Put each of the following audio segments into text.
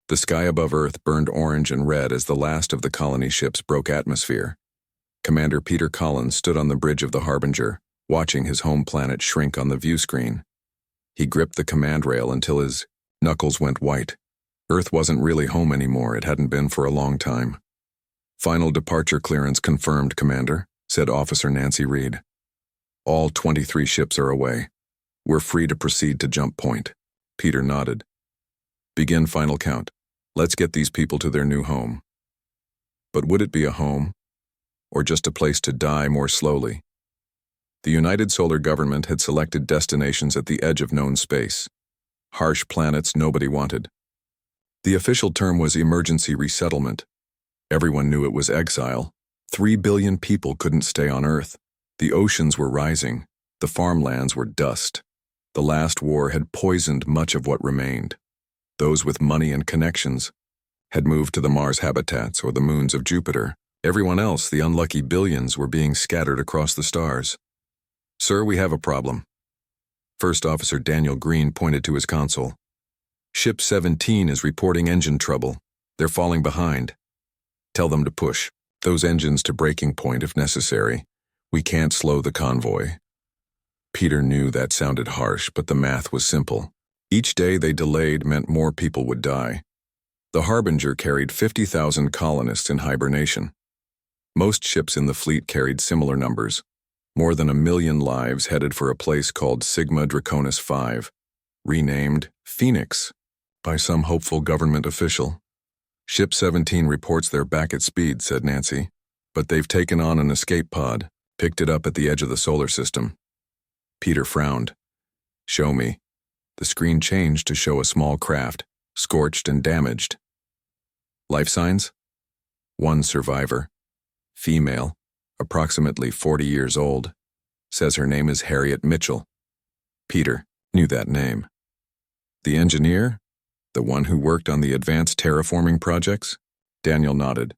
The sky above Earth burned orange and red as the last of the colony ships broke atmosphere. Commander Peter Collins stood on the bridge of the Harbinger, watching his home planet shrink on the view screen. He gripped the command rail until his knuckles went white. Earth wasn't really home anymore. It hadn't been for a long time. "Final departure clearance confirmed, Commander," said Officer Nancy Reed. "All 23 ships are away. We're free to proceed to jump point." Peter nodded. "Begin final count. Let's get these people to their new home." But would it be a home? Or just a place to die more slowly? The United Solar Government had selected destinations at the edge of known space. Harsh planets nobody wanted. The official term was emergency resettlement. Everyone knew it was exile. 3 billion people couldn't stay on Earth. The oceans were rising. The farmlands were dust. The last war had poisoned much of what remained. Those with money and connections had moved to the Mars habitats or the moons of Jupiter. Everyone else, the unlucky billions, were being scattered across the stars. "Sir, we have a problem." First Officer Daniel Green pointed to his console. "Ship 17 is reporting engine trouble. They're falling behind. Tell them to push those engines to breaking point if necessary. We can't slow the convoy." Peter knew that sounded harsh, but the math was simple. Each day they delayed meant more people would die. The Harbinger carried 50,000 colonists in hibernation. Most ships in the fleet carried similar numbers. More than 1 million lives headed for a place called Sigma Draconis 5, renamed Phoenix by some hopeful government official. "Ship 17 reports they're back at speed," said Nancy, "but they've taken on an escape pod, picked it up at the edge of the solar system." Peter frowned. "Show me." The screen changed to show a small craft, scorched and damaged. "Life signs?" "One survivor. Female, approximately 40 years old. Says her name is Harriet Mitchell." Peter knew that name. "The engineer? The one who worked on the advanced terraforming projects?" Daniel nodded.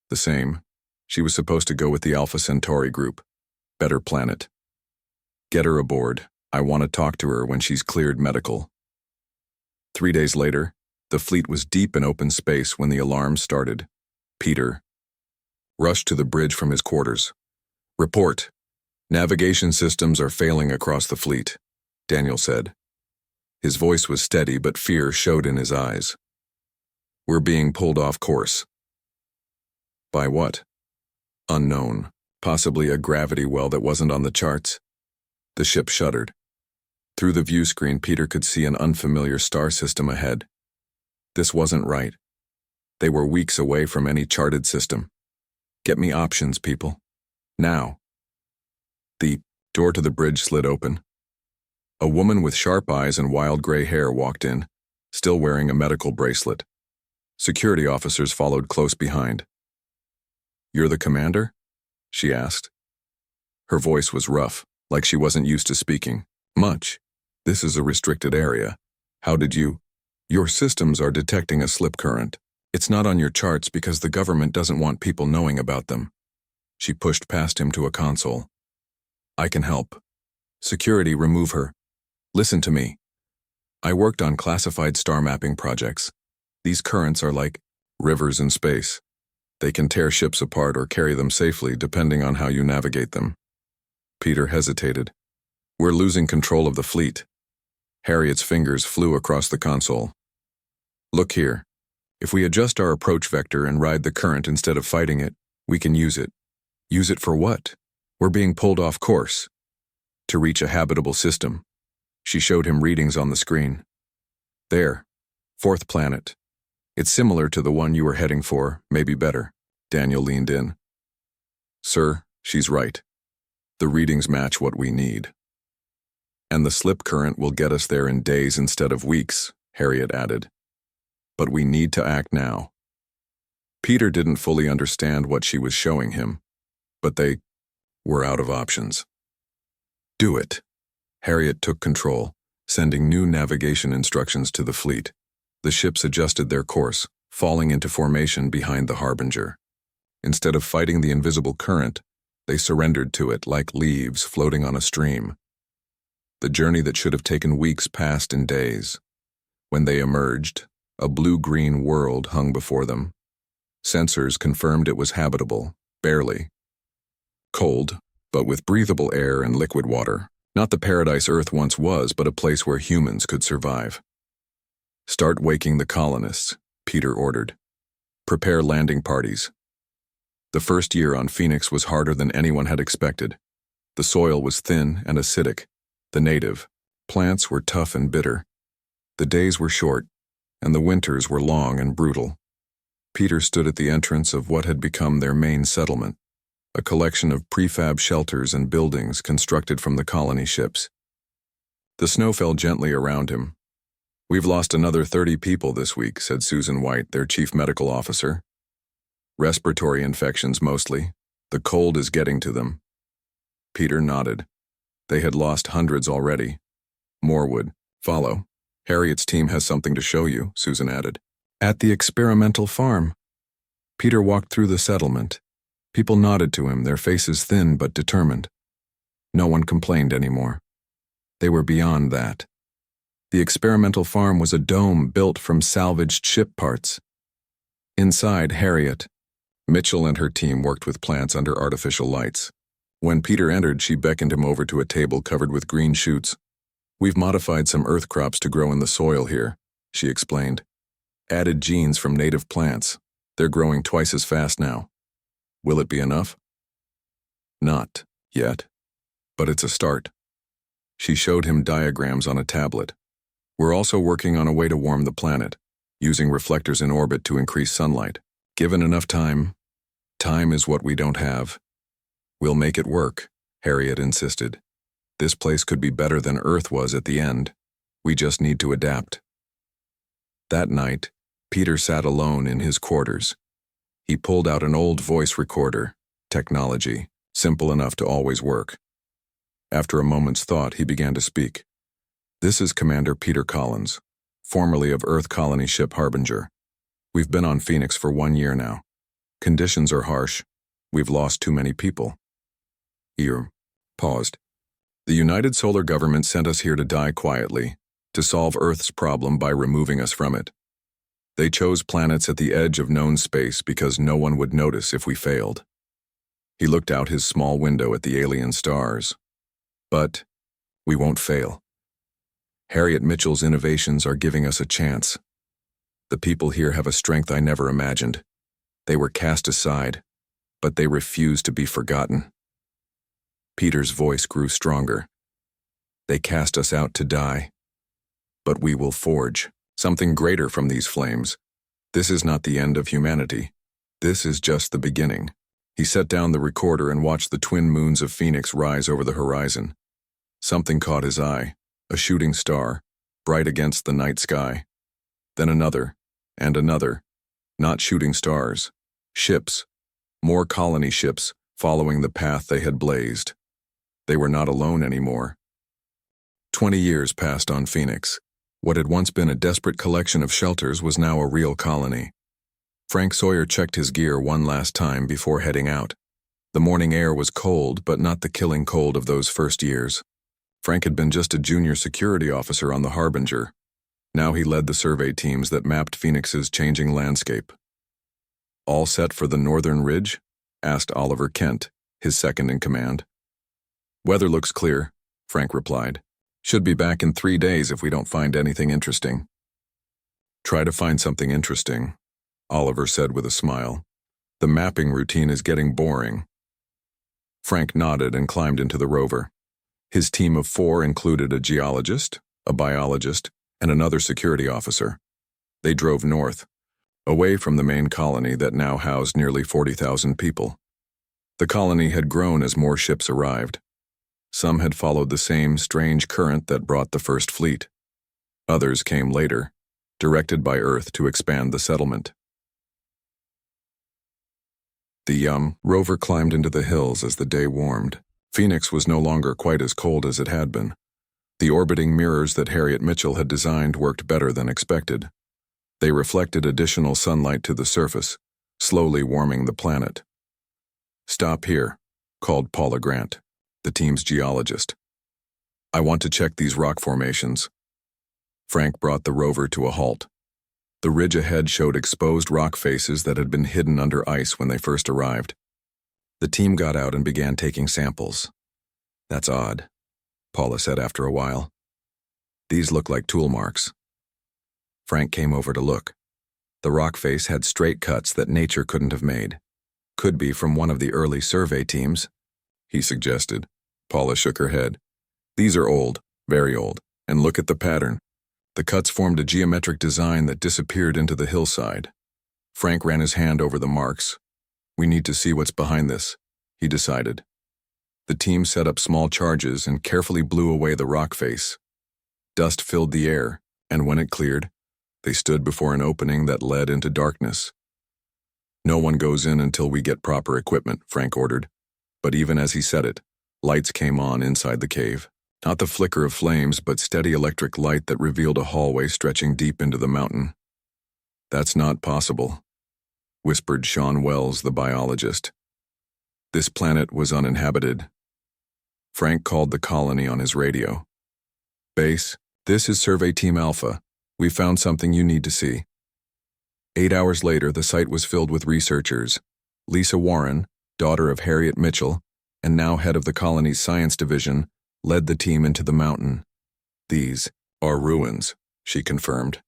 "The same. She was supposed to go with the Alpha Centauri group. Better planet. Get her aboard. I want to talk to her when she's cleared medical." 3 days later, the fleet was deep in open space when the alarm started. Peter rushed to the bridge from his quarters. "Report. Navigation systems are failing across the fleet," Daniel said. His voice was steady, but fear showed in his eyes. "We're being pulled off course." "By what?" "Unknown. Possibly a gravity well that wasn't on the charts." The ship shuddered. Through the view screen, Peter could see an unfamiliar star system ahead. This wasn't right. They were weeks away from any charted system. "Get me options, people. Now." The door to the bridge slid open. A woman with sharp eyes and wild gray hair walked in, still wearing a medical bracelet. Security officers followed close behind. "You're the commander?" she asked. Her voice was rough, like she wasn't used to speaking much. "This is a restricted area. How did you—" "Your systems are detecting a slip current. It's not on your charts because the government doesn't want people knowing about them." She pushed past him to a console. "I can help. Security, remove her. Listen to me. I worked on classified star mapping projects. These currents are like rivers in space. They can tear ships apart or carry them safely depending on how you navigate them." Peter hesitated. "We're losing control of the fleet." Harriet's fingers flew across the console. "Look here. If we adjust our approach vector and ride the current instead of fighting it, we can use it." "Use it for what?" "We're being pulled off course. To reach a habitable system." She showed him readings on the screen. "There. 4th planet. It's similar to the one you were heading for, maybe better." Daniel leaned in. "Sir, she's right. The readings match what we need." "And the slip current will get us there in days instead of weeks," Harriet added. "But we need to act now." Peter didn't fully understand what she was showing him, but they were out of options. "Do it." Harriet took control, sending new navigation instructions to the fleet. The ships adjusted their course, falling into formation behind the Harbinger. Instead of fighting the invisible current, they surrendered to it like leaves floating on a stream. The journey that should have taken weeks passed in days. When they emerged, A blue-green world hung before them. Sensors confirmed it was habitable, barely. Cold, but with breathable air and liquid water. Not the paradise Earth once was, but a place where humans could survive. "Start waking the colonists," Peter ordered. "Prepare landing parties." The first year on Phoenix was harder than anyone had expected. The soil was thin and acidic. The native plants were tough and bitter. The days were short, and the winters were long and brutal. Peter stood at the entrance of what had become their main settlement, a collection of prefab shelters and buildings constructed from the colony ships. The snow fell gently around him. "We've lost another 30 people this week," said Susan White, their chief medical officer. "Respiratory infections mostly. The cold is getting to them." Peter nodded. They had lost hundreds already. More would follow. "Harriet's team has something to show you," Susan added. "At the experimental farm." Peter walked through the settlement. People nodded to him, their faces thin but determined. No one complained anymore. They were beyond that. The experimental farm was a dome built from salvaged ship parts. Inside, Harriet, Mitchell and her team worked with plants under artificial lights. When Peter entered, she beckoned him over to a table covered with green shoots. "We've modified some earth crops to grow in the soil here," she explained. "Added genes from native plants. They're growing twice as fast now. Will it be enough?" "Not yet, but it's a start." She showed him diagrams on a tablet. "We're also working on a way to warm the planet, using reflectors in orbit to increase sunlight. Given enough time is what we don't have. We'll make it work," Harriet insisted. "This place could be better than Earth was at the end. We just need to adapt." That night, Peter sat alone in his quarters. He pulled out an old voice recorder, technology, simple enough to always work. After a moment's thought, he began to speak. "This is Commander Peter Collins, formerly of Earth Colony Ship Harbinger. We've been on Phoenix for 1 year now. Conditions are harsh. We've lost too many people." He paused. "The United Solar Government sent us here to die quietly, to solve Earth's problem by removing us from it. They chose planets at the edge of known space because no one would notice if we failed." He looked out his small window at the alien stars. "But we won't fail. Harriet Mitchell's innovations are giving us a chance. The people here have a strength I never imagined. They were cast aside, but they refuse to be forgotten." Peter's voice grew stronger. "They cast us out to die, but we will forge something greater from these flames. This is not the end of humanity. This is just the beginning." He set down the recorder and watched the twin moons of Phoenix rise over the horizon. Something caught his eye, a shooting star, bright against the night sky. Then another, and another. Not shooting stars. Ships. More colony ships, following the path they had blazed. They were not alone anymore. 20 years passed on Phoenix. What had once been a desperate collection of shelters was now a real colony. Frank Sawyer checked his gear one last time before heading out. The morning air was cold, but not the killing cold of those first years. Frank had been just a junior security officer on the Harbinger. Now he led the survey teams that mapped Phoenix's changing landscape. "All set for the northern ridge?" asked Oliver Kent, his second in command. "Weather looks clear," Frank replied. "Should be back in 3 days if we don't find anything interesting." "Try to find something interesting," Oliver said with a smile. "The mapping routine is getting boring." Frank nodded and climbed into the rover. His team of 4 included a geologist, a biologist, and another security officer. They drove north, away from the main colony that now housed nearly 40,000 people. The colony had grown as more ships arrived. Some had followed the same strange current that brought the first fleet. Others came later, directed by Earth to expand the settlement. The rover climbed into the hills as the day warmed. Phoenix was no longer quite as cold as it had been. The orbiting mirrors that Harriet Mitchell had designed worked better than expected. They reflected additional sunlight to the surface, slowly warming the planet. "Stop here," called Paula Grant, the team's geologist. "I want to check these rock formations." Frank brought the rover to a halt. The ridge ahead showed exposed rock faces that had been hidden under ice when they first arrived. The team got out and began taking samples. "That's odd," Paula said after a while. "These look like tool marks." Frank came over to look. The rock face had straight cuts that nature couldn't have made. "Could be from one of the early survey teams," he suggested. Paula shook her head. "These are old, very old, and look at the pattern." The cuts formed a geometric design that disappeared into the hillside. Frank ran his hand over the marks. "We need to see what's behind this," he decided. The team set up small charges and carefully blew away the rock face. Dust filled the air, and when it cleared, they stood before an opening that led into darkness. "No one goes in until we get proper equipment," Frank ordered. But even as he said it, lights came on inside the cave. Not the flicker of flames, but steady electric light that revealed a hallway stretching deep into the mountain. "That's not possible," whispered Sean Wells, the biologist. This planet was uninhabited. Frank called the colony on his radio. "Base, this is Survey Team Alpha. We found something you need to see." 8 hours later, the site was filled with researchers. Lisa Warren, daughter of Harriet Mitchell, and now head of the colony's science division, led the team into the mountain. "These are ruins," she confirmed,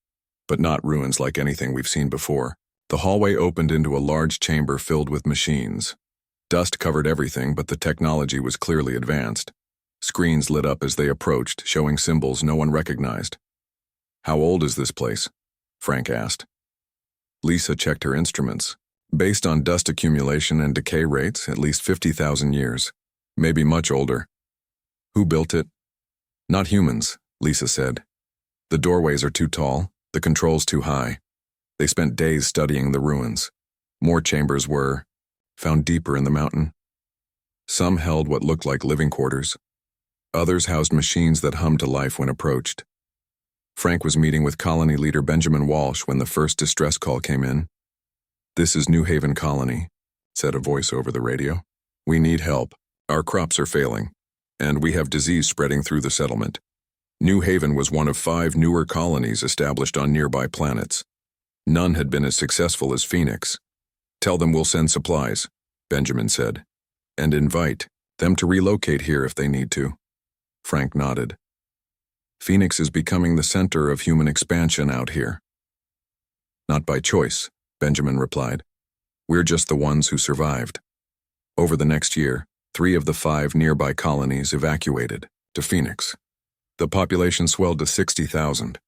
but not ruins like anything we've seen before. The hallway opened into a large chamber filled with machines. Dust covered everything, but the technology was clearly advanced. Screens lit up as they approached, showing symbols no one recognized. "How old is this place?" Frank asked. Lisa checked her instruments. "Based on dust accumulation and decay rates, at least 50,000 years. Maybe much older." "Who built it?" "Not humans," Lisa said. "The doorways are too tall, the controls too high. They spent days studying the ruins. More chambers were found deeper in the mountain. Some held what looked like living quarters. Others housed machines that hummed to life when approached." Frank was meeting with colony leader Benjamin Walsh when the first distress call came in. "This is New Haven Colony," said a voice over the radio. "We need help. Our crops are failing, and we have disease spreading through the settlement." New Haven was one of 5 newer colonies established on nearby planets. None had been as successful as Phoenix. "Tell them we'll send supplies," Benjamin said, "and invite them to relocate here if they need to." Frank nodded. "Phoenix is becoming the center of human expansion out here." "Not by choice," Benjamin replied. "We're just the ones who survived." Over the next year, 3 of the 5 nearby colonies evacuated to Phoenix. The population swelled to 60,000.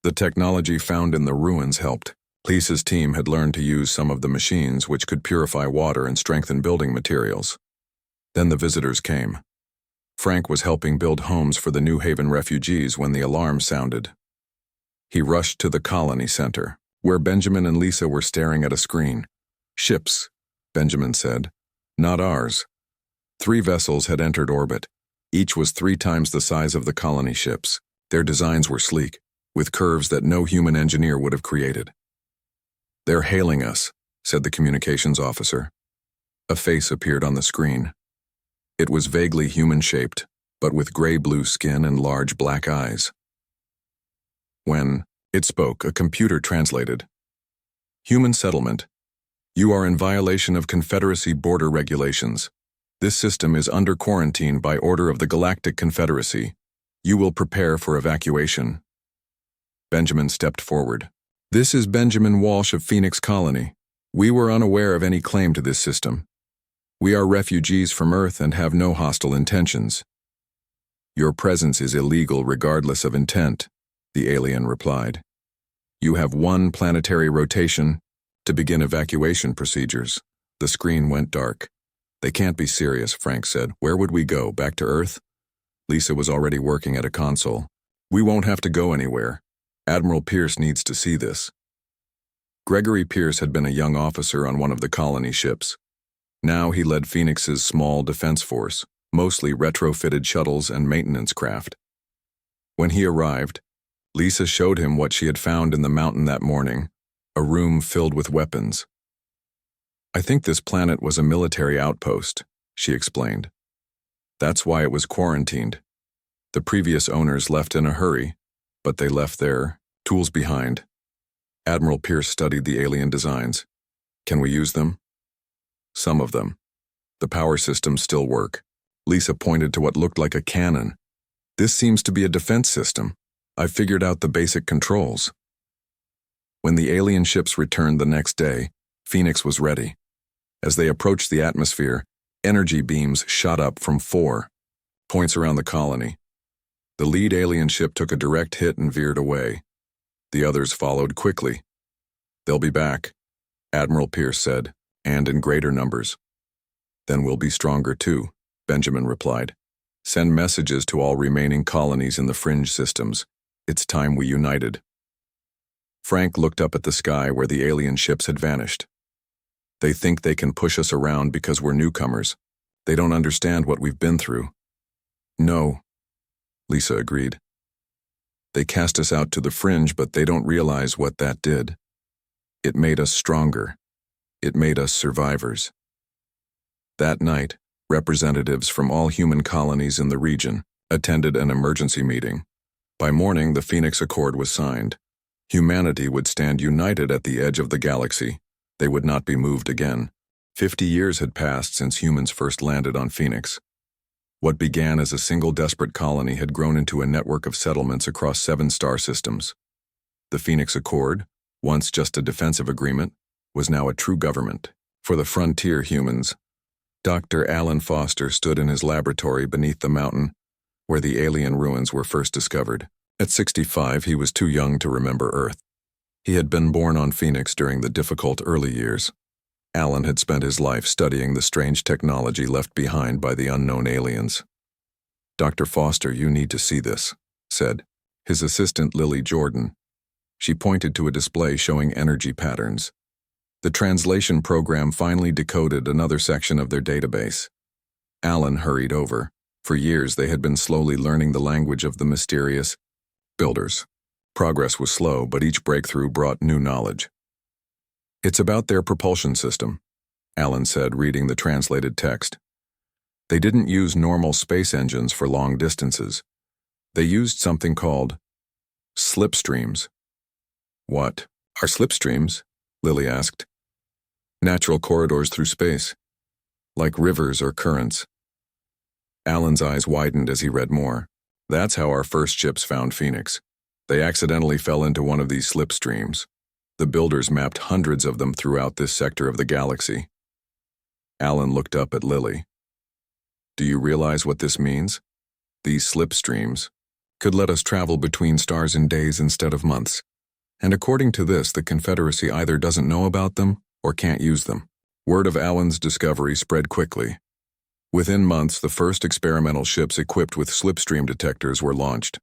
The technology found in the ruins helped. Lisa's team had learned to use some of the machines which could purify water and strengthen building materials. Then the visitors came. Frank was helping build homes for the New Haven refugees when the alarm sounded. He rushed to the colony center, where Benjamin and Lisa were staring at a screen. "Ships," Benjamin said. "Not ours." 3 vessels had entered orbit. Each was 3 times the size of the colony ships. Their designs were sleek, with curves that no human engineer would have created. "They're hailing us," said the communications officer. A face appeared on the screen. It was vaguely human-shaped, but with gray-blue skin and large black eyes. When it spoke, a computer translated. "Human settlement. You are in violation of Confederacy border regulations. This system is under quarantine by order of the Galactic Confederacy. You will prepare for evacuation." Benjamin stepped forward. "This is Benjamin Walsh of Phoenix Colony. We were unaware of any claim to this system. We are refugees from Earth and have no hostile intentions." "Your presence is illegal regardless of intent," the alien replied. "You have 1 planetary rotation to begin evacuation procedures." The screen went dark. "They can't be serious," Frank said. "Where would we go? Back to Earth?" Lisa was already working at a console. "We won't have to go anywhere. Admiral Pierce needs to see this." Gregory Pierce had been a young officer on one of the colony ships. Now he led Phoenix's small defense force, mostly retrofitted shuttles and maintenance craft. When he arrived, Lisa showed him what she had found in the mountain that morning, a room filled with weapons. "I think this planet was a military outpost," she explained. "That's why it was quarantined. The previous owners left in a hurry, but they left their tools behind." Admiral Pierce studied the alien designs. Can we use them? Some of them. The power systems still work. Lisa pointed to what looked like a cannon. This seems to be a defense system. I figured out the basic controls. When the alien ships returned the next day, Phoenix was ready. As they approached the atmosphere, energy beams shot up from 4 points around the colony. The lead alien ship took a direct hit and veered away. The others followed quickly. They'll be back, Admiral Pierce said, and in greater numbers. Then we'll be stronger too, Benjamin replied. Send messages to all remaining colonies in the Fringe systems. It's time we united. Frank looked up at the sky where the alien ships had vanished. They think they can push us around because we're newcomers. They don't understand what we've been through. No, Lisa agreed. They cast us out to the Fringe, but they don't realize what that did. It made us stronger. It made us survivors. That night, representatives from all human colonies in the region attended an emergency meeting. By morning, the Phoenix Accord was signed. Humanity would stand united at the edge of the galaxy. They would not be moved again. 50 years had passed since humans first landed on Phoenix. What began as a single desperate colony had grown into a network of settlements across 7 star systems. The Phoenix Accord, once just a defensive agreement, was now a true government. For the frontier humans, Dr. Alan Foster stood in his laboratory beneath the mountain where the alien ruins were first discovered. At 65, he was too young to remember Earth. He had been born on Phoenix during the difficult early years. Alan had spent his life studying the strange technology left behind by the unknown aliens. Dr. Foster, you need to see this, said his assistant Lily Jordan. She pointed to a display showing energy patterns. The translation program finally decoded another section of their database. Alan hurried over. For years they had been slowly learning the language of the mysterious builders. Progress was slow, but each breakthrough brought new knowledge. It's about their propulsion system, Alan said, reading the translated text. They didn't use normal space engines for long distances. They used something called slipstreams. What are slipstreams? Lily asked. Natural corridors through space, like rivers or currents. Alan's eyes widened as he read more. That's how our first ships found Phoenix. They accidentally fell into one of these slipstreams. The builders mapped hundreds of them throughout this sector of the galaxy. Alan looked up at Lily. Do you realize what this means? These slipstreams could let us travel between stars in days instead of months. And according to this, the Confederacy either doesn't know about them or can't use them. Word of Alan's discovery spread quickly. Within months, the first experimental ships equipped with slipstream detectors were launched.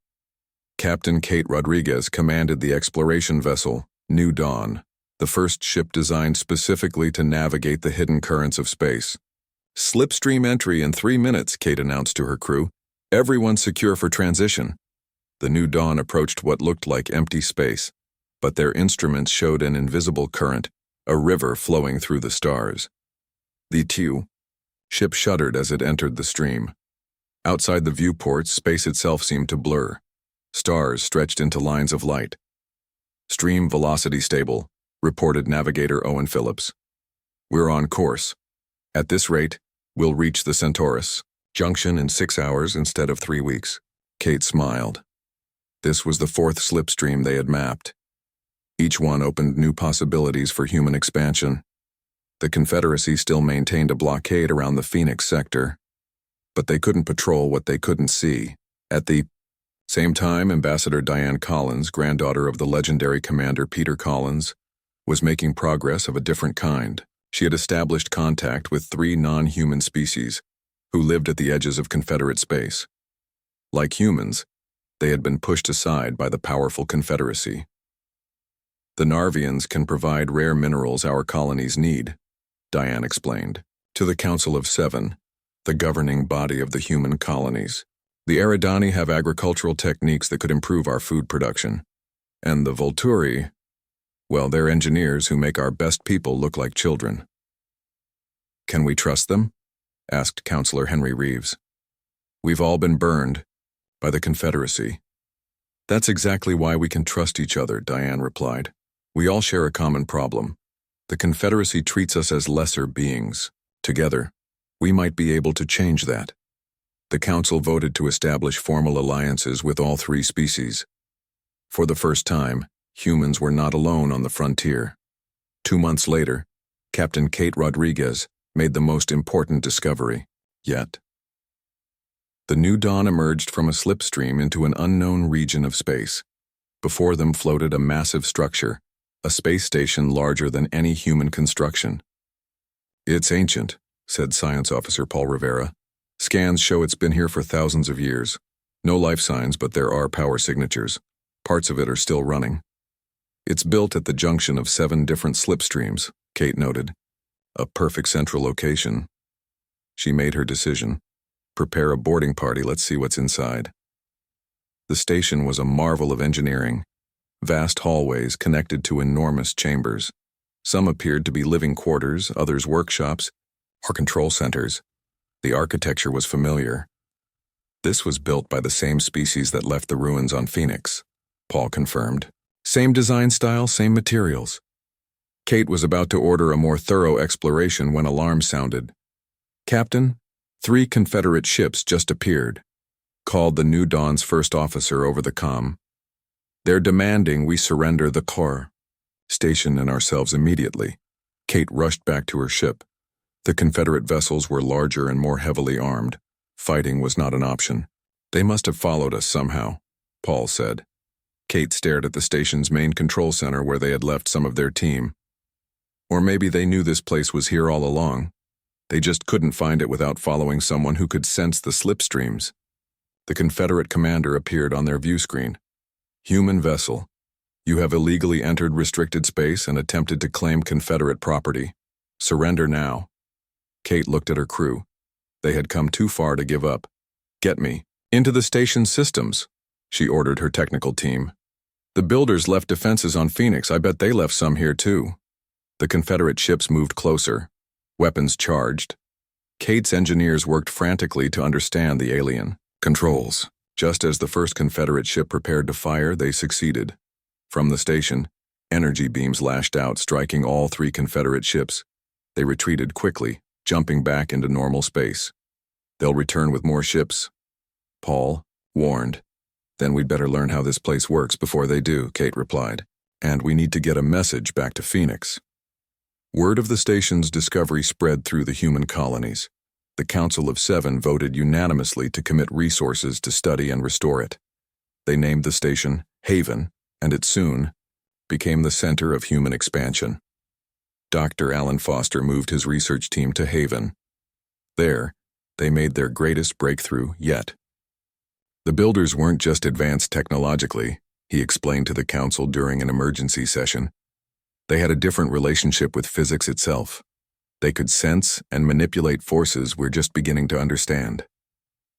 Captain Kate Rodriguez commanded the exploration vessel New Dawn, the first ship designed specifically to navigate the hidden currents of space. Slipstream entry in 3 minutes, Kate announced to her crew. Everyone secure for transition. The New Dawn approached what looked like empty space, but their instruments showed an invisible current, a river flowing through the stars. The ship shuddered as it entered the stream. Outside the viewports, space itself seemed to blur. Stars stretched into lines of light. Stream velocity stable, reported navigator Owen Phillips. We're on course. At this rate, we'll reach the Centaurus junction in 6 hours instead of 3 weeks. Kate smiled. This was the 4th slipstream they had mapped. Each one opened new possibilities for human expansion. The Confederacy still maintained a blockade around the Phoenix sector, but they couldn't patrol what they couldn't see. At the same time, Ambassador Diane Collins, granddaughter of the legendary Commander Peter Collins, was making progress of a different kind. She had established contact with 3 non-human species who lived at the edges of Confederate space. Like humans, they had been pushed aside by the powerful Confederacy. The Narvians can provide rare minerals our colonies need, Diane explained, to the Council of 7, the governing body of the human colonies. The Eridani have agricultural techniques that could improve our food production. And the Volturi, well, they're engineers who make our best people look like children. Can we trust them? Asked Counselor Henry Reeves. We've all been burned by the Confederacy. That's exactly why we can trust each other, Diane replied. We all share a common problem. The Confederacy treats us as lesser beings. Together, we might be able to change that. The Council voted to establish formal alliances with all three species. For the first time, humans were not alone on the frontier. 2 months later, Captain Kate Rodriguez made the most important discovery yet. The new dawn emerged from a slipstream into an unknown region of space. Before them floated a massive structure, a space station larger than any human construction. "It's ancient," said Science Officer Paul Rivera. "Scans show it's been here for thousands of years. No life signs, but there are power signatures. Parts of it are still running." "It's built at the junction of 7 different slipstreams," Kate noted. "A perfect central location." She made her decision. "Prepare a boarding party, let's see what's inside." The station was a marvel of engineering. Vast hallways connected to enormous chambers. Some appeared to be living quarters, others workshops, or control centers. The architecture was familiar. "This was built by the same species that left the ruins on Phoenix," Paul confirmed. "Same design style, same materials." Kate was about to order a more thorough exploration when alarms sounded. "Captain, 3 Confederate ships just appeared," called the New Dawn's first officer over the comm. "They're demanding we surrender the core. Station and ourselves immediately." Kate rushed back to her ship. The Confederate vessels were larger and more heavily armed. Fighting was not an option. "They must have followed us somehow," Paul said. Kate stared at the station's main control center where they had left some of their team. "Or maybe they knew this place was here all along. They just couldn't find it without following someone who could sense the slipstreams." The Confederate commander appeared on their view screen. "Human vessel. You have illegally entered restricted space and attempted to claim Confederate property. Surrender now." Kate looked at her crew. They had come too far to give up. "Get me into the station's systems," she ordered her technical team. "The builders left defenses on Phoenix. I bet they left some here too." The Confederate ships moved closer, weapons charged. Kate's engineers worked frantically to understand the alien controls. Just as the first Confederate ship prepared to fire, they succeeded. From the station, energy beams lashed out, striking all 3 Confederate ships. They retreated quickly, jumping back into normal space. "They'll return with more ships," Paul warned. "Then we'd better learn how this place works before they do," Kate replied. "And we need to get a message back to Phoenix." Word of the station's discovery spread through the human colonies. The Council of 7 voted unanimously to commit resources to study and restore it. They named the station Haven, and it soon became the center of human expansion. Dr. Alan Foster moved his research team to Haven. There, they made their greatest breakthrough yet. The builders weren't just advanced technologically, he explained to the Council during an emergency session. They had a different relationship with physics itself. They could sense and manipulate forces we're just beginning to understand.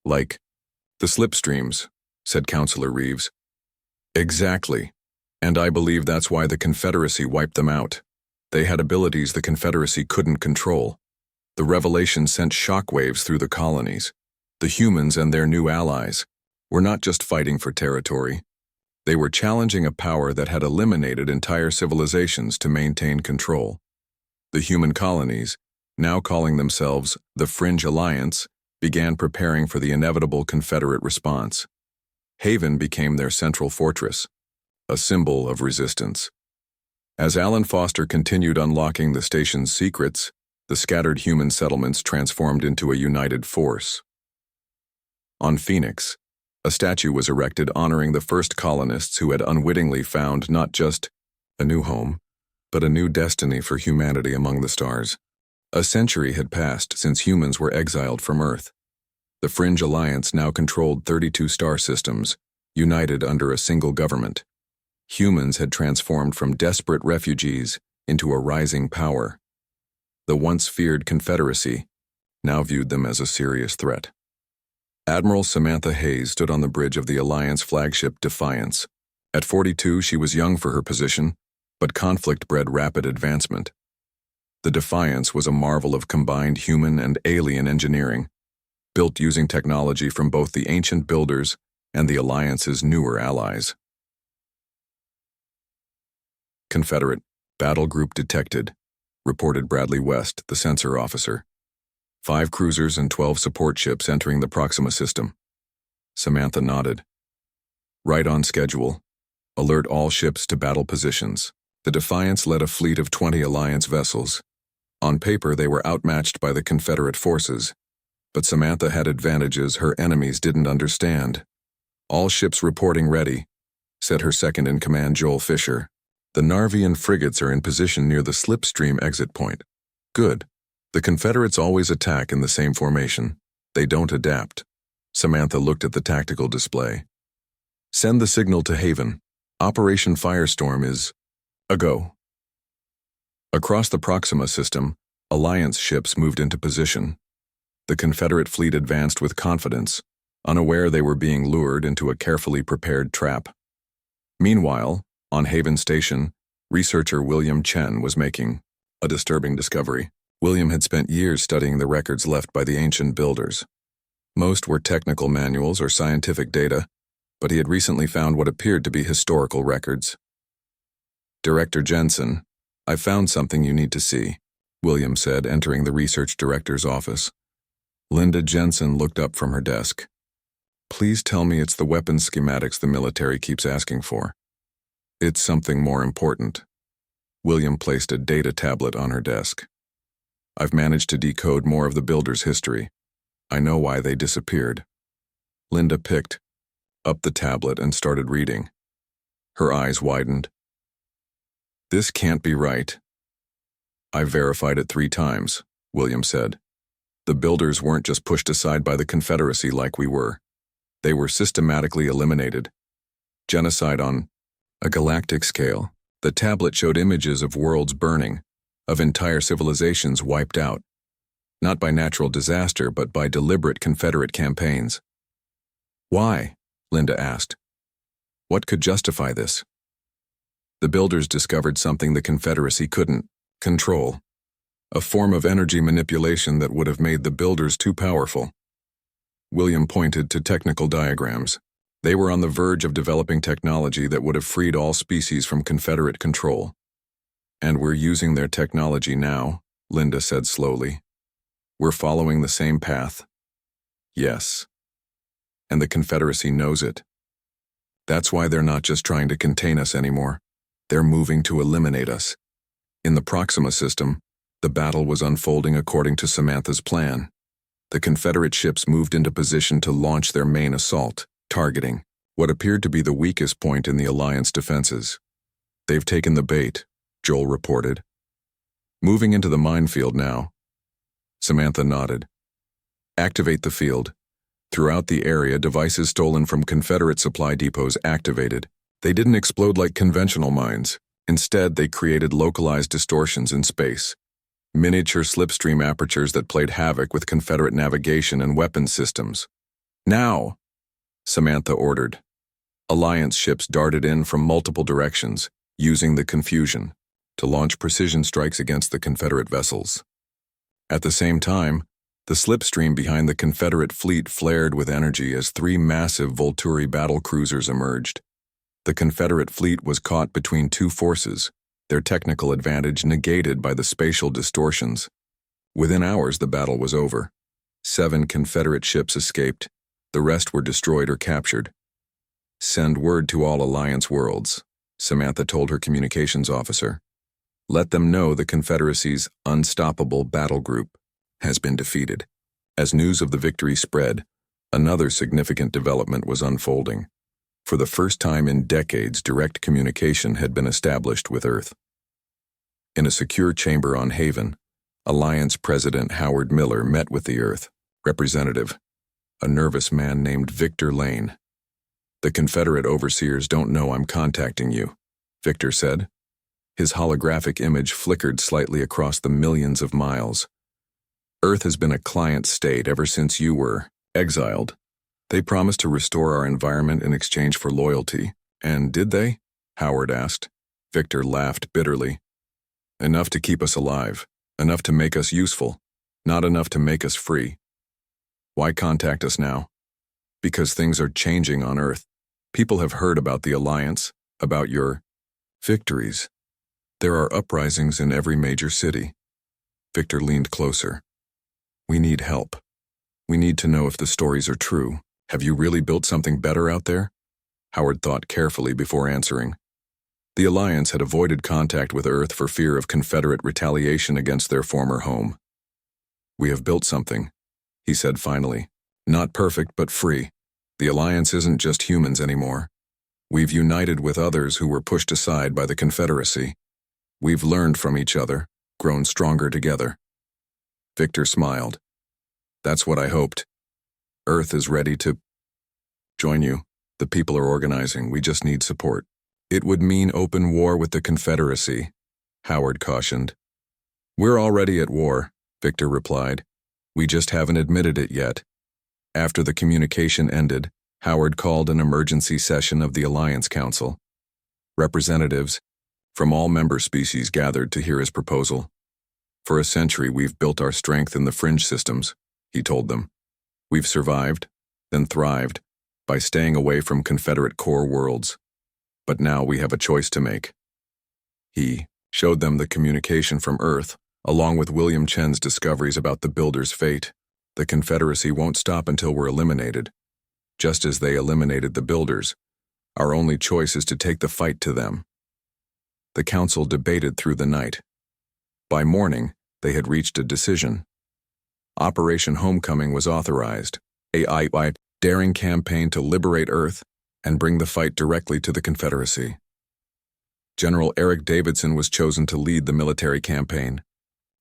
"Like the slipstreams," said Counselor Reeves. "Exactly. And I believe that's why the Confederacy wiped them out. They had abilities the Confederacy couldn't control. The revelation sent shockwaves through the colonies. The humans and their new allies were not just fighting for territory. They were challenging a power that had eliminated entire civilizations to maintain control. The human colonies, now calling themselves the Fringe Alliance, began preparing for the inevitable Confederate response. Haven became their central fortress, a symbol of resistance. As Alan Foster continued unlocking the station's secrets, the scattered human settlements transformed into a united force. On Phoenix, a statue was erected honoring the first colonists who had unwittingly found not just a new home, but a new destiny for humanity among the stars. A century had passed since humans were exiled from Earth. The Fringe Alliance now controlled 32 star systems, united under a single government. Humans had transformed from desperate refugees into a rising power. The once feared Confederacy now viewed them as a serious threat. Admiral Samantha Hayes stood on the bridge of the Alliance flagship Defiance. At 42, she was young for her position, but conflict bred rapid advancement. The Defiance was a marvel of combined human and alien engineering, built using technology from both the ancient builders and the Alliance's newer allies. Confederate battle group detected, reported Bradley West, the sensor officer. 5 cruisers and 12 support ships entering the Proxima system. Samantha nodded. Right on schedule. Alert all ships to battle positions. The Defiance led a fleet of 20 Alliance vessels. On paper, they were outmatched by the Confederate forces, but Samantha had advantages her enemies didn't understand. All ships reporting ready, said her second-in-command Joel Fisher. The Narvian frigates are in position near the slipstream exit point. Good. The Confederates always attack in the same formation. They don't adapt. Samantha looked at the tactical display. Send the signal to Haven. Operation Firestorm is a go. Across the Proxima system, Alliance ships moved into position. The Confederate fleet advanced with confidence, unaware they were being lured into a carefully prepared trap. Meanwhile, on Haven Station, researcher William Chen was making a disturbing discovery. William had spent years studying the records left by the ancient builders. Most were technical manuals or scientific data, but he had recently found what appeared to be historical records. Director Jensen, I found something you need to see, William said, entering the research director's office. Linda Jensen looked up from her desk. Please tell me it's the weapons schematics the military keeps asking for. It's something more important. William placed a data tablet on her desk. I've managed to decode more of the builders' history. I know why they disappeared. Linda picked up the tablet and started reading. Her eyes widened. This can't be right. I verified it 3 times, William said. The builders weren't just pushed aside by the Confederacy like we were. They were systematically eliminated. Genocide on a galactic scale. The tablet showed images of worlds burning, of entire civilizations wiped out. Not by natural disaster, but by deliberate Confederate campaigns. Why? Linda asked. What could justify this? The builders discovered something the Confederacy couldn't control. A form of energy manipulation that would have made the builders too powerful. William pointed to technical diagrams. They were on the verge of developing technology that would have freed all species from Confederate control. And we're using their technology now, Linda said slowly. We're following the same path. Yes. And the Confederacy knows it. That's why they're not just trying to contain us anymore. They're moving to eliminate us. In the Proxima system, the battle was unfolding according to Samantha's plan. The Confederate ships moved into position to launch their main assault, targeting what appeared to be the weakest point in the Alliance defenses. They've taken the bait, Joel reported. Moving into the minefield now. Samantha nodded. Activate the field. Throughout the area, devices stolen from Confederate supply depots activated. They didn't explode like conventional mines. Instead, they created localized distortions in space. Miniature slipstream apertures that played havoc with Confederate navigation and weapons systems. Now, Samantha ordered. Alliance ships darted in from multiple directions, using the confusion to launch precision strikes against the Confederate vessels. At the same time, the slipstream behind the Confederate fleet flared with energy as 3 massive Volturi battle cruisers emerged. The Confederate fleet was caught between 2 forces, their technical advantage negated by the spatial distortions. Within hours, the battle was over. 7 Confederate ships escaped. The rest were destroyed or captured. Send word to all Alliance worlds, Samantha told her communications officer. Let them know the Confederacy's unstoppable battle group has been defeated. As news of the victory spread, another significant development was unfolding. For the first time in decades, direct communication had been established with Earth. In a secure chamber on Haven, Alliance President Howard Miller met with the Earth representative, a nervous man named Victor Lane. The Confederate overseers don't know I'm contacting you, Victor said. His holographic image flickered slightly across the millions of miles. Earth has been a client state ever since you were exiled. They promised to restore our environment in exchange for loyalty. And did they? Howard asked. Victor laughed bitterly. Enough to keep us alive. Enough to make us useful. Not enough to make us free. Why contact us now? Because things are changing on Earth. People have heard about the Alliance, about your victories. There are uprisings in every major city. Victor leaned closer. We need help. We need to know if the stories are true. Have you really built something better out there? Howard thought carefully before answering. The Alliance had avoided contact with Earth for fear of Confederate retaliation against their former home. We have built something, he said finally. Not perfect, but free. The Alliance isn't just humans anymore. We've united with others who were pushed aside by the Confederacy. We've learned from each other, grown stronger together. Victor smiled. That's what I hoped. Earth is ready to join you. The people are organizing. We just need support. It would mean open war with the Confederacy, Howard cautioned. We're already at war, Victor replied. We just haven't admitted it yet. After the communication ended, Howard called an emergency session of the Alliance Council. Representatives from all member species gathered to hear his proposal. For a century, we've built our strength in the Fringe systems, he told them. We've survived, then thrived, by staying away from Confederate core worlds. But now we have a choice to make. He showed them the communication from Earth, along with William Chen's discoveries about the Builder's fate. The Confederacy won't stop until we're eliminated. Just as they eliminated the Builders, our only choice is to take the fight to them. The council debated through the night. By morning, they had reached a decision. Operation Homecoming was authorized, a daring campaign to liberate Earth and bring the fight directly to the Confederacy. General Eric Davidson was chosen to lead the military campaign.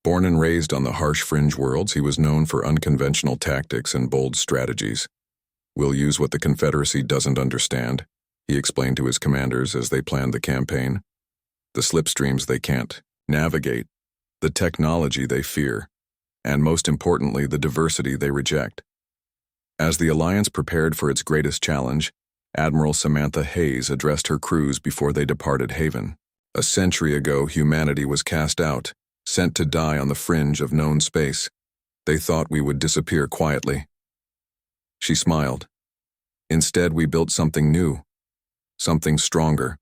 Born and raised on the harsh Fringe worlds, he was known for unconventional tactics and bold strategies. We'll use what the Confederacy doesn't understand, he explained to his commanders as they planned the campaign. The slipstreams they can't navigate, the technology they fear, and most importantly, the diversity they reject. As the Alliance prepared for its greatest challenge, Admiral Samantha Hayes addressed her crews before they departed Haven. A century ago, humanity was cast out, sent to die on the fringe of known space. They thought we would disappear quietly. She smiled. Instead, we built something new, something stronger.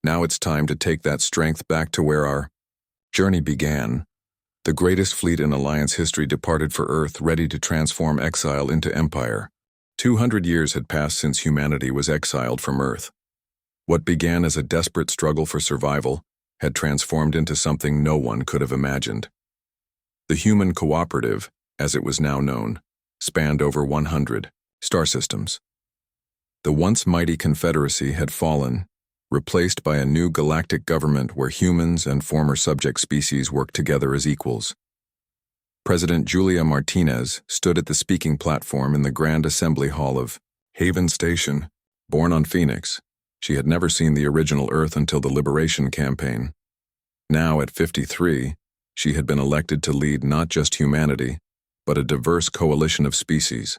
Now it's time to take that strength back to where our journey began. The greatest fleet in Alliance history departed for Earth, ready to transform exile into empire. 200 years had passed since humanity was exiled from Earth. What began as a desperate struggle for survival had transformed into something no one could have imagined. The Human Cooperative, as it was now known, spanned over 100 star systems. The once mighty Confederacy had fallen, replaced by a new galactic government where humans and former subject species worked together as equals. President Julia Martinez stood at the speaking platform in the Grand Assembly Hall of Haven Station. Born on Phoenix, she had never seen the original Earth until the Liberation Campaign. Now, at 53, she had been elected to lead not just humanity, but a diverse coalition of species.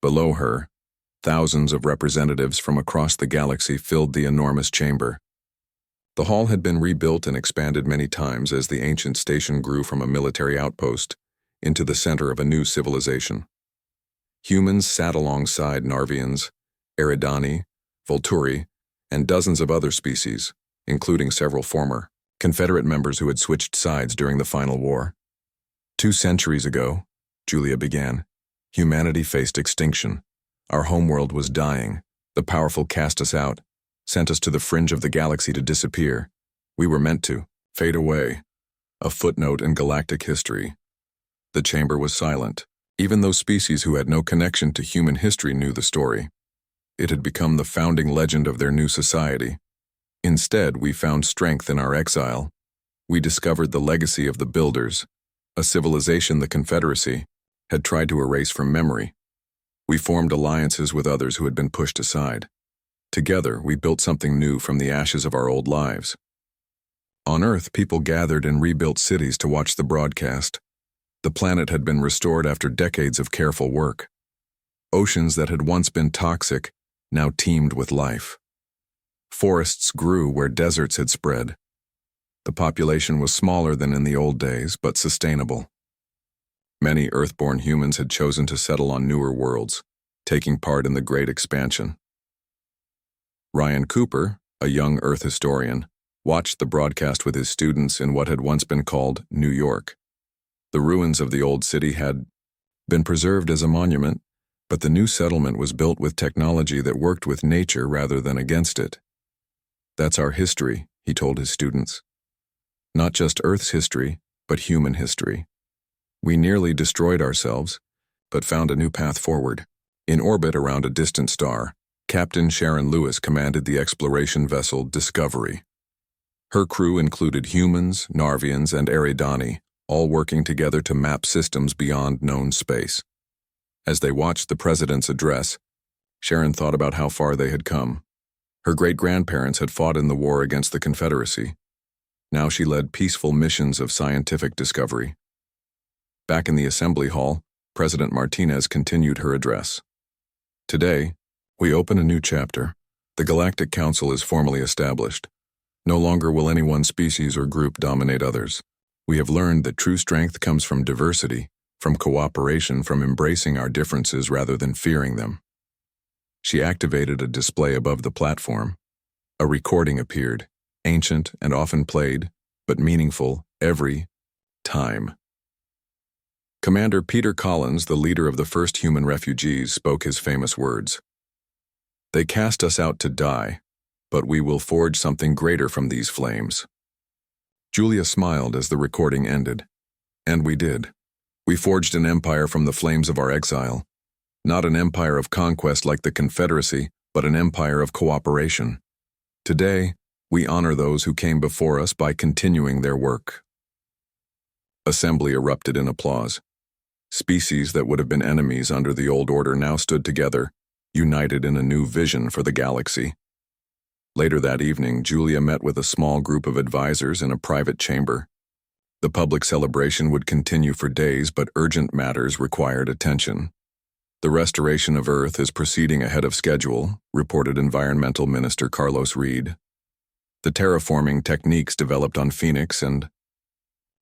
Below her, thousands of representatives from across the galaxy filled the enormous chamber. The hall had been rebuilt and expanded many times as the ancient station grew from a military outpost into the center of a new civilization. Humans sat alongside Narvians, Eridani, Volturi, and dozens of other species, including several former Confederate members who had switched sides during the final war. 2 centuries ago, Julia began, humanity faced extinction. Our homeworld was dying. The powerful cast us out, sent us to the fringe of the galaxy to disappear. We were meant to fade away. A footnote in galactic history. The chamber was silent. Even those species who had no connection to human history knew the story. It had become the founding legend of their new society. Instead, we found strength in our exile. We discovered the legacy of the Builders, a civilization the Confederacy had tried to erase from memory. We formed alliances with others who had been pushed aside. Together, we built something new from the ashes of our old lives. On Earth, people gathered and rebuilt cities to watch the broadcast. The planet had been restored after decades of careful work. Oceans that had once been toxic now teemed with life. Forests grew where deserts had spread. The population was smaller than in the old days, but sustainable. Many Earthborn humans had chosen to settle on newer worlds, taking part in the Great Expansion. Ryan Cooper, a young Earth historian, watched the broadcast with his students in what had once been called New York. The ruins of the old city had been preserved as a monument, but the new settlement was built with technology that worked with nature rather than against it. That's our history, he told his students. Not just Earth's history, but human history. We nearly destroyed ourselves, but found a new path forward. In orbit around a distant star, Captain Sharon Lewis commanded the exploration vessel Discovery. Her crew included humans, Narvians, and Eridani, all working together to map systems beyond known space. As they watched the president's address, Sharon thought about how far they had come. Her great-grandparents had fought in the war against the Confederacy. Now she led peaceful missions of scientific discovery. Back in the assembly hall, President Martinez continued her address. Today, we open a new chapter. The Galactic Council is formally established. No longer will any one species or group dominate others. We have learned that true strength comes from diversity, from cooperation, from embracing our differences rather than fearing them. She activated a display above the platform. A recording appeared, ancient and often played, but meaningful every time. Commander Peter Collins, the leader of the first human refugees, spoke his famous words. "They cast us out to die, but we will forge something greater from these flames." Julia smiled as the recording ended. And we did. We forged an empire from the flames of our exile. Not an empire of conquest like the Confederacy, but an empire of cooperation. Today, we honor those who came before us by continuing their work. Assembly erupted in applause. Species that would have been enemies under the old order now stood together, united in a new vision for the galaxy. Later that evening, Julia met with a small group of advisors in a private chamber. The public celebration would continue for days, but urgent matters required attention. The restoration of Earth is proceeding ahead of schedule, reported Environmental Minister Carlos Reed. The terraforming techniques developed on Phoenix and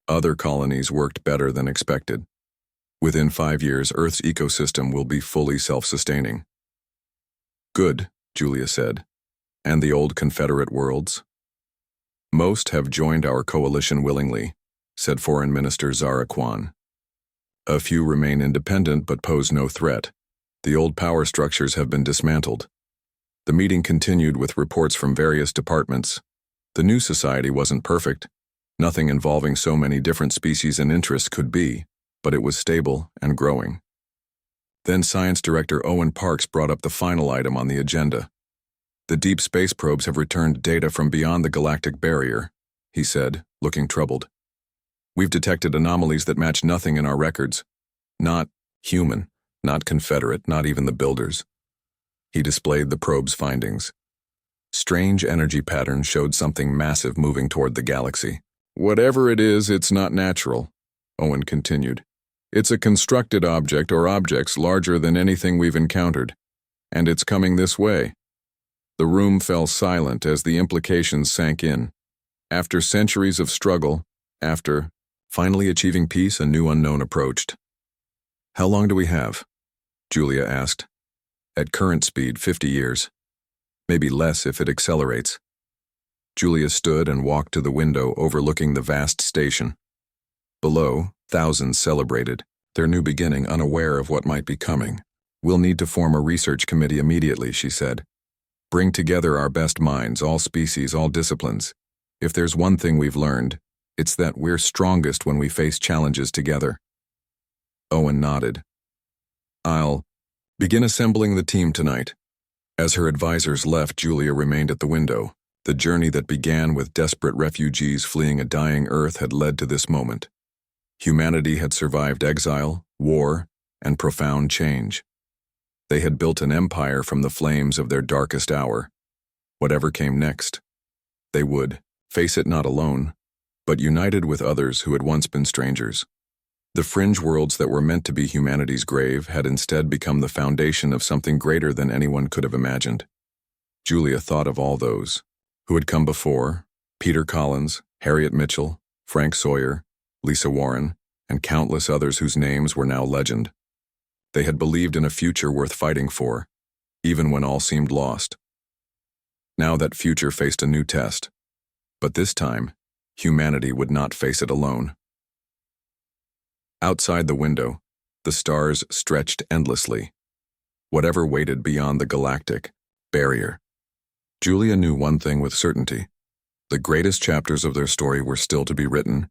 other colonies worked better than expected. Within 5 years, Earth's ecosystem will be fully self-sustaining. Good, Julia said. And the old Confederate worlds? Most have joined our coalition willingly, said Foreign Minister Zara Kwan. A few remain independent but pose no threat. The old power structures have been dismantled. The meeting continued with reports from various departments. The new society wasn't perfect. Nothing involving so many different species and interests could be, but it was stable and growing. Then Science Director Owen Parks brought up the final item on the agenda. The deep space probes have returned data from beyond the galactic barrier, he said, looking troubled. We've detected anomalies that match nothing in our records. Not human, not Confederate, not even the builders. He displayed the probe's findings. Strange energy patterns showed something massive moving toward the galaxy. Whatever it is, it's not natural, Owen continued. It's a constructed object or objects larger than anything we've encountered, and it's coming this way. The room fell silent as the implications sank in. After centuries of struggle, after finally achieving peace, a new unknown approached. How long do we have? Julia asked. At current speed, 50 years. Maybe less if it accelerates. Julia stood and walked to the window overlooking the vast station. Below, thousands celebrated, their new beginning unaware of what might be coming. We'll need to form a research committee immediately, she said. Bring together our best minds, all species, all disciplines. If there's one thing we've learned, it's that we're strongest when we face challenges together. Owen nodded. I'll begin assembling the team tonight. As her advisors left, Julia remained at the window. The journey that began with desperate refugees fleeing a dying Earth had led to this moment. Humanity had survived exile, war, and profound change. They had built an empire from the flames of their darkest hour. Whatever came next, they would face it not alone, but united with others who had once been strangers. The fringe worlds that were meant to be humanity's grave had instead become the foundation of something greater than anyone could have imagined. Julia thought of all those who had come before, Peter Collins, Harriet Mitchell, Frank Sawyer, Lisa Warren, and countless others whose names were now legend. They had believed in a future worth fighting for, even when all seemed lost. Now that future faced a new test. But this time, humanity would not face it alone. Outside the window, the stars stretched endlessly. Whatever waited beyond the galactic barrier. Julia knew one thing with certainty. The greatest chapters of their story were still to be written,